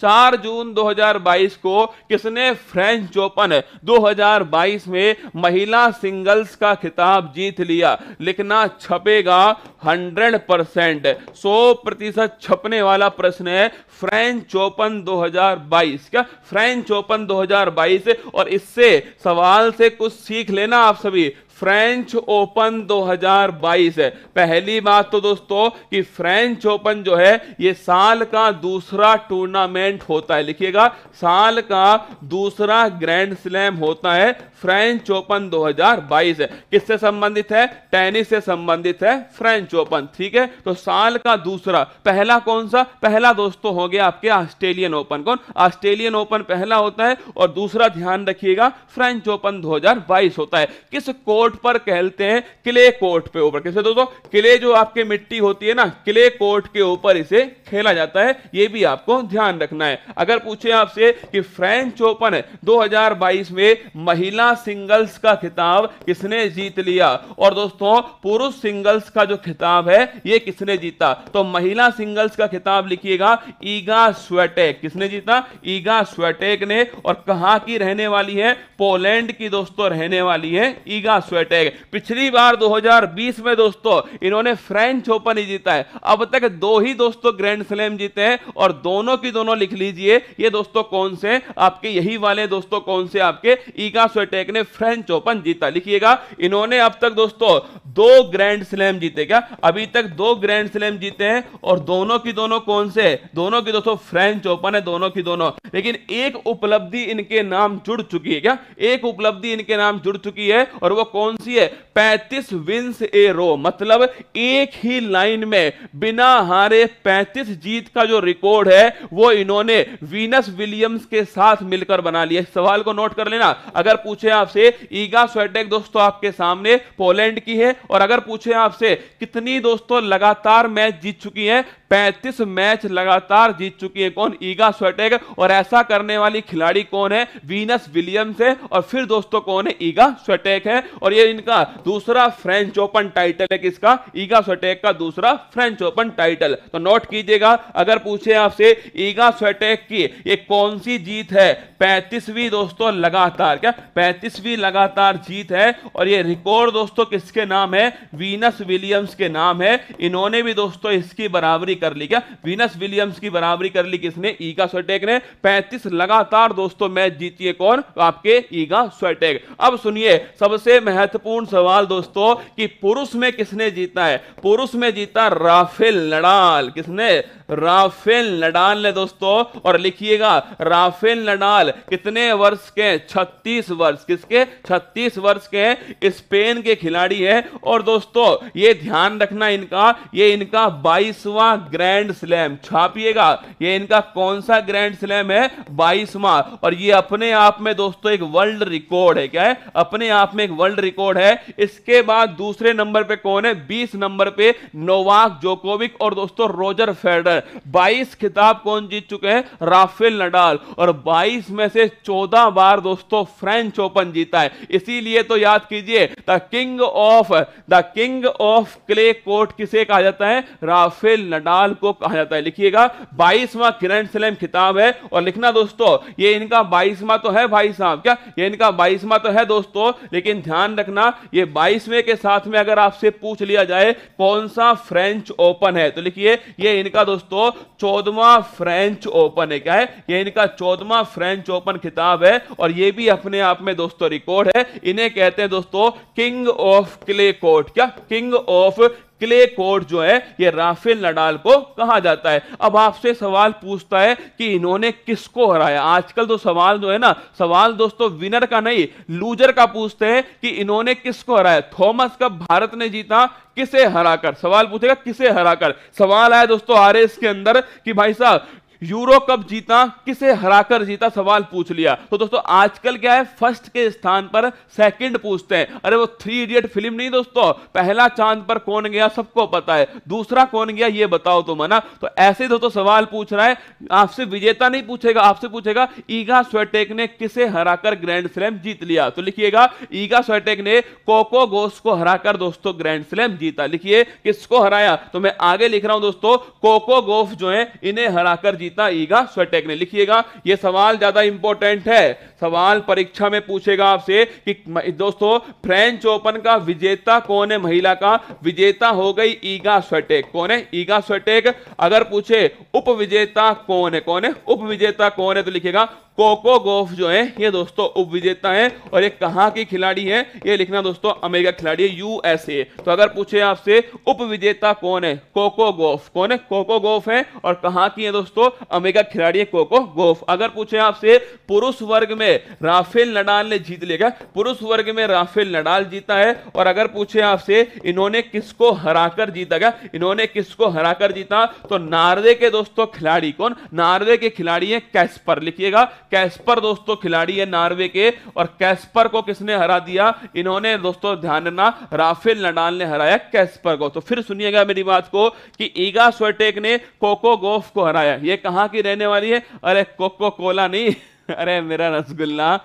4 जून 2022 को किसने French open 2022 में महिला सिंगल्स का खिताब जीत लिया? लिखना छपेगा 100%, 100% छपने वाला प्रश्न है। फ्रेंच ओपन 2022, क्या फ्रेंच ओपन 2022? और इससे सवाल से कुछ सीख लेना आप सभी। फ्रेंच ओपन 2022 है। पहली बात तो दोस्तों कि फ्रेंच ओपन जो है ये साल का दूसरा टूर्नामेंट होता है। लिखिएगा, साल का दूसरा ग्रैंड स्लैम होता है फ्रेंच ओपन 2022 है। किससे संबंधित है? टेनिस से संबंधित है फ्रेंच ओपन। ठीक है, तो साल का दूसरा। पहला कौन सा? पहला दोस्तों हो गया आपके ऑस्ट्रेलियन ओपन। कौन? ऑस्ट्रेलियन ओपन पहला होता है, और दूसरा ध्यान रखिएगा फ्रेंच ओपन 2022 होता है। किस कोर्ट पर कहते हैं? क्ले कोर्ट पे ऊपर। किसे दोस्तों? क्ले जो आपके मिट्टी होती है ना, क्ले कोर्ट के ऊपर इसे खेला जाता है। यह भी आपको ध्यान रखना है। अगर पूछे आपसे कि फ्रेंच ओपन 2022 में महिला सिंगल्स का खिताब किसने जीत लिया, और दोस्तों पुरुष सिंगल्स का जो खिताब है यह किसने जीता, तो महिला सिंगल्स का खिताब लिखिएगा ईगा स्विएटेक। किसने जीता? ईगा स्विएटेक ने। और कहां की रहने वाली है? पोलैंड की दोस्तों रहने वाली है ईगा स्विएटेक। पिछली बार 2020 में दोस्तों इन्होंने फ्रेंच ओपन ही जीता है। अब तक 2 ही दोस्तों ग्रैंड स्लैम जीते हैं, और दोनों की दोनों लिख लीजिए। ये दोस्तों कौन से? आपके यही वाले दोस्तों कौन से? आपके ईगा स्विएटेक ने फ्रेंच ओपन जीता। लिखिएगा, इन्होंने अब तक दोस्तों 2 ग्रैंड स्लैम जीते। क्या अभी तक 2 ग्रैंड स्लैम जीते हैं? और दोनों की दोनों कौन से? दोनों की दोस्तों फ्रेंच ओपन है, दोनों की दोनों। लेकिन एक उपलब्धि इनके नाम जुड़ चुकी है। क्या एक उपलब्धि इनके नाम जुड़ चुकी है? और वो कौन सी है? 35 विंस ए रो, मतलब एक ही लाइन में बिना हारे 35 जीत का जो रिकॉर्ड है वो इन्होंने वीनस विलियम्स के साथ मिलकर बना लिया। इस सवाल को नोट कर लेना। अगर पूछे आपसे, ईगा स्विएटेक दोस्तों आपके सामने पोलैंड की है, और अगर पूछे आपसे कितनी दोस्तों लगातार मैच जीत चुकी है, 35 मैच लगातार जीत चुकी है। कौन? ईगा स्विएटेक। और ऐसा करने वाली खिलाड़ी कौन है? वीनस विलियम्स है। और फिर दोस्तों कौन है? ईगा स्विएटेक है। और ये इनका दूसरा फ्रेंच ओपन टाइटल है। किसका? ईगा स्विएटेक का दूसरा फ्रेंच ओपन टाइटल। तो नोट कीजिएगा, अगर पूछे आपसे ईगा स्विएटेक की ये कौन सी जीत है? 35वीं दोस्तों लगातार। क्या 35वीं लगातार जीत है। और ये रिकॉर्ड दोस्तों किसके नाम है? वीनस विलियम्स के नाम है। इन्होंने भी दोस्तों इसकी बराबरी कर ली। क्या वीनस विलियम्स की बराबरी कर ली? किसने? ईगा स्विएटेक ने। 35 लगातार दोस्तों मैच जीती है। कौन? आपके ईगा स्विएटेक। अब सुनिए सबसे महत्वपूर्ण सवाल दोस्तों कि पुरुष में किसने जीता है? पुरुष में जीता राफेल नडाल। किसने? राफेल नडाल ने दोस्तों। और लिखिएगा, राफेल नडाल कितने वर्ष के? 36 वर्ष। किसके? 36 वर्ष के स्पेन के खिलाड़ी है। और दोस्तों ये ध्यान रखना, ये इनका 22वां ग्रैंड स्लैम। छापिएगा, ये इनका कौन सा ग्रैंड स्लैम है? 22वां। और ये अपने आप में दोस्तों एक वर्ल्ड रिकॉर्ड है। क्या है? अपने आप में एक वर्ल्ड रिकॉर्ड है। इसके बाद दूसरे नंबर पे कौन है? 20 नंबर पे नोवाक जोकोविक और दोस्तों रोजर फेडरर। 22 खिताब कौन जीत चुके हैं? Rafael Nadal. और 22 में से 14 बार दोस्तों फ्रेंच ओपन जीता है। इसीलिए तो याद कीजिए, the king of clay court किसे कहा जाता है? राफेल नडाल को कहा जाता है। लिखिएगा, 22वां ग्रैंड स्लैम खिताब है। और लिखना दोस्तों, ये इनका 22वां तो है भाई साहब। क्या ये इनका 22वां तो है दोस्तों, लेकिन ध्यान रखना ये 22वें के साथ में अगर आपसे पूछ लिया जाए कौन सा फ्रेंच ओपन है, तो लिखिए ये इनका दोस्तों 14वां फ्रेंच ओपन है। क्या है? ये इनका 14वां फ्रेंच ओपन खिताब है। और ये भी अपने आप में दोस्तों रिकॉर्ड है। इन्हें कहते हैं दोस्तों किंग ऑफ क्ले कोर्ट। क्या किंग ऑफ क्ले कोर्ट जो है ये राफेल नडाल को कहा जाता है। अब आपसे सवाल पूछता है कि इन्होंने किसको हराया। आजकल तो सवाल जो है ना, सवाल दोस्तों विनर का नहीं लूजर का पूछते हैं कि इन्होंने किसको हराया। थॉमस कप भारत ने जीता, किसे हराकर? सवाल पूछेगा किसे हराकर। सवाल आया दोस्तों आरएस के अंदर कि भाई साहब यूरो कप जीता, किसे हराकर जीता, सवाल पूछ लिया। तो दोस्तों आजकल क्या है, फर्स्ट के स्थान पर सेकंड पूछते हैं। अरे वो 3 इडियट फिल्म नहीं दोस्तों, पहला चांद पर कौन गया सबको पता है, दूसरा कौन गया ये बताओ तुम, है ना। तो ऐसे दोस्तों सवाल पूछ रहा है, आपसे विजेता नहीं पूछेगा, आपसे पूछेगा ईगा स्विएटेक ने किसे हराकर ग्रैंड स्लैम जीत लिया। तो लिखिएगा ईगा स्विएटेक ने कोको गोफ को हराकर दोस्तों ग्रैंड स्लैम जीता। लिखिए किसको हराया, तो मैं आगे लिख रहा हूं दोस्तों, कोको गोफ जो है इन्हें हराकर जीता ईगा स्विएटेक ने। लिखिएगा, यह सवाल ज्यादा इंपॉर्टेंट है, सवाल परीक्षा में पूछेगा आपसे कि दोस्तों फ्रेंच ओपन का विजेता कौन है, महिला का विजेता हो गई ईगा स्विएटेक। कौन है? ईगा स्विएटेक। अगर पूछे उप विजेता कौन है, कौन है उप विजेता कौन है, तो लिखिएगा कोको गॉफ जो है ये दोस्तों उप विजेता है। और ये कहां की खिलाड़ी है, ये लिखना दोस्तों अमेरिका खिलाड़ी है, यूएसए। तो अगर पूछे आपसे उप विजेता कौन है, कोको गॉफ। कौन है? कोको गॉफ है। और कहां की है दोस्तों? अमेरिका खिलाड़ी है कोको गॉफ। अगर पूछे आपसे पुरुष वर्ग में राफेल नडाल ने जीत लिया, पुरुष वर्ग में राफेल नडाल जीता है। और अगर पूछे आपसे इन्होंने किसको हराकर जीता, क्या इन्होंने किसको हराकर जीता, तो नॉर्वे के दोस्तों खिलाड़ी। कौन? नॉर्वे के खिलाड़ी है कैस्पर। लिखिएगा कैस्पर दोस्तों खिलाड़ी है नॉर्वे के। और कैस्पर को किसने हरा दिया? इन्होंने दोस्तों ध्यान रखना राफेल नडाल ने हराया कैस्पर को। तो फिर सुनिएगा मेरी बात को कि ईगा स्विएटेक ने कोको गॉफ को हराया। ये कहां की रहने वाली है? अरे कोको कोला नहीं अरे मेरा रसगुल्ला,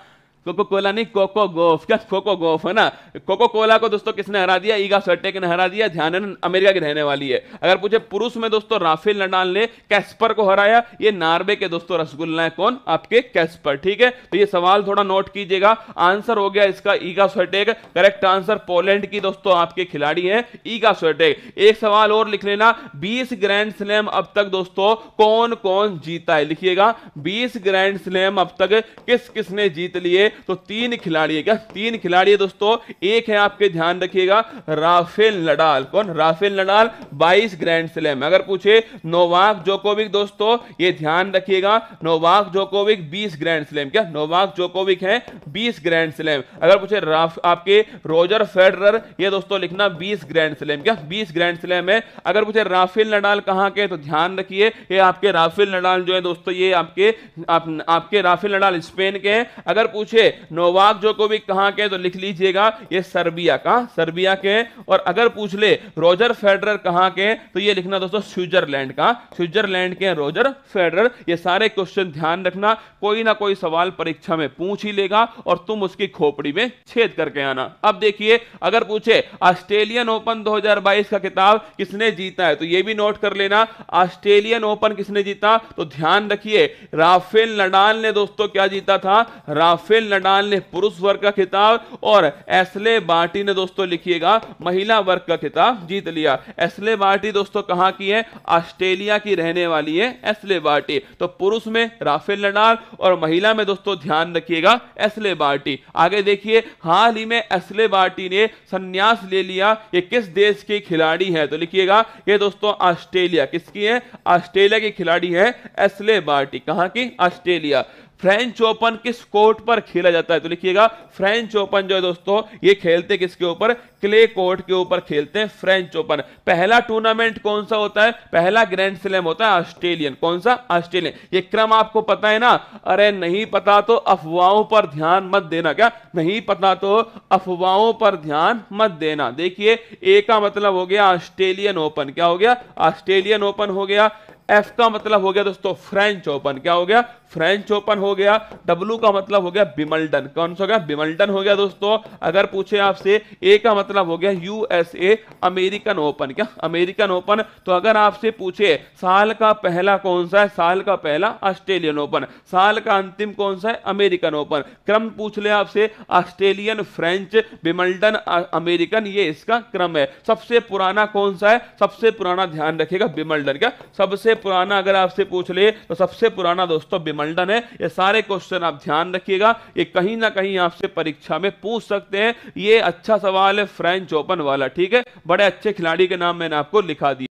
कोको कोला नहीं, कोको गॉफ। क्या कोको गॉफ है ना? कोको कोला को दोस्तों किसने हरा दिया? ईगा स्विएटेक ने हरा दिया। ध्यान रखना अमेरिका की रहने वाली है। अगर पूछे पुरुष में दोस्तों राफेल नडाल ने कैस्पर को हराया। ये नॉर्वे के दोस्तों रसगुल्ला है। कौन? आपके कैस्पर। ठीक है, तो ये सवाल थोड़ा नोट कीजिएगा। आंसर हो गया इसका ईगा स्विएटेक। करेक्ट आंसर पोलैंड की दोस्तों आपके खिलाड़ी है ईगा स्विएटेक। एक सवाल और लिख लेना, 20 ग्रैंड स्लैम अब तक दोस्तों कौन कौन जीता है? लिखिएगा 20 ग्रैंड स्लैम अब तक किस किसने जीत लिए? तो 3 खिलाड़ी है। क्या 3 खिलाड़ी है दोस्तों? एक है आपके ध्यान रखिएगा राफेल नडाल। कौन? Rafael Nadal 22 grand slam. अगर पूछे नोवाक जोकोविक दोस्तों, ये ध्यान रखिएगा नोवाक जोकोविक 20 ग्रैंड स्लैम। क्या नोवाक जोकोविक है 20 ग्रैंड स्लैम। अगर पूछे आपके रोजर फेडरर, ये दोस्तों लिखना 20 ग्रैंड स्लैम। क्या 20 ग्रैंड स्लैम है। अगर पूछे राफेल नडाल कहां के, तो ध्यान रखिए ये आपके राफेल नडाल जो है दोस्तों ये आपके राफेल नडाल स्पेन के हैं। अगर पूछे नोवाक जोकोविक कहां के, तो लिख लीजिएगा ये सर्बिया का, सर्बिया के। और अगर पूछ ले रोजर फेडरर कहां के, तो ये लिखना दोस्तों स्विट्जरलैंड का, स्विट्जरलैंड के रोजर फेडरर। ये सारे क्वेश्चन ध्यान रखना, कोई ना कोई सवाल परीक्षा में पूछ ही लेगा और तुम उसकी खोपड़ी में छेद करके आना। अब देखिए अगर पूछे ऑस्ट्रेलियन ओपन 2022 का खिताब किसने जीता है, तो ये भी नोट कर लेना ऑस्ट्रेलियन ओपन किसने जीता। तो ध्यान रखिए राफेल नडाल ने दोस्तों क्या जीता था? राफेल नडाल ने पुरुष वर्ग का खिताब और एस्ले बार्टी ने दोस्तों लिखिएगा महिला वर्ग का खिताब जीत लिया। एस्ले बार्टी दोस्तों कहां की है? ऑस्ट्रेलिया की रहने वाली है एस्ले बार्टी। तो पुरुष में राफेल नडाल और महिला में दोस्तों ध्यान रखिएगा एस्ले बार्टी। आगे देखिए हाल ही में एस्ले बार्टी ने संन्यास ले लिया। ये किस देश की खिलाड़ी है? तो लिखिएगा ये दोस्तों ऑस्ट्रेलिया। किसकी है? ऑस्ट्रेलिया की खिलाड़ी है एस्ले बार्टी। कहां की? ऑस्ट्रेलिया। फ्रेंच ओपन किस कोर्ट पर खेला जाता है? तो लिखिएगा फ्रेंच ओपन जो है दोस्तों ये खेलते किसके ऊपर? क्ले कोर्ट के ऊपर खेलते हैं फ्रेंच ओपन। पहला टूर्नामेंट कौन सा होता है? पहला ग्रैंड स्लैम होता है ऑस्ट्रेलियन। कौन सा? ऑस्ट्रेलियन। ये क्रम आपको पता है ना? अरे नहीं पता तो अफवाहों पर ध्यान मत देना। क्या नहीं पता तो अफवाहों पर ध्यान मत देना। देखिए ए का मतलब हो गया ऑस्ट्रेलियन ओपन। क्या हो गया? ऑस्ट्रेलियन ओपन हो गया। एफ का मतलब हो गया दोस्तों फ्रेंच ओपन। क्या हो गया? फ्रेंच ओपन हो गया। डब्ल्यू का मतलब हो गया विंबलडन। कौन सा हो गया? विंबलडन हो गया दोस्तों। अगर पूछे आपसे ए का मतलब हो गया यूएसए अमेरिकन ओपन। क्या अमेरिकन ओपन। तो अगर आपसे पूछे साल का पहला कौन सा है? साल का पहला ऑस्ट्रेलियन ओपन। साल का अंतिम कौन सा है? American open. क्रम पूछ ले आपसे ऑस्ट्रेलियन, फ्रेंच, विंबलडन, अमेरिकन, ये इसका क्रम है। सबसे पुराना कौन सा है? सबसे पुराना ध्यान रखिएगा विंबलडन। क्या सबसे पुराना अगर आपसे पूछ ले तो सबसे पुराना दोस्तों विंबलडन है। ये सारे क्वेश्चन आप ध्यान रखिएगा, ये कहीं ना कहीं आपसे परीक्षा में पूछ सकते हैं। ये अच्छा सवाल है फ्रेंच ओपन वाला। ठीक है, बड़े अच्छे खिलाड़ी के नाम मैंने आपको लिखा दिया।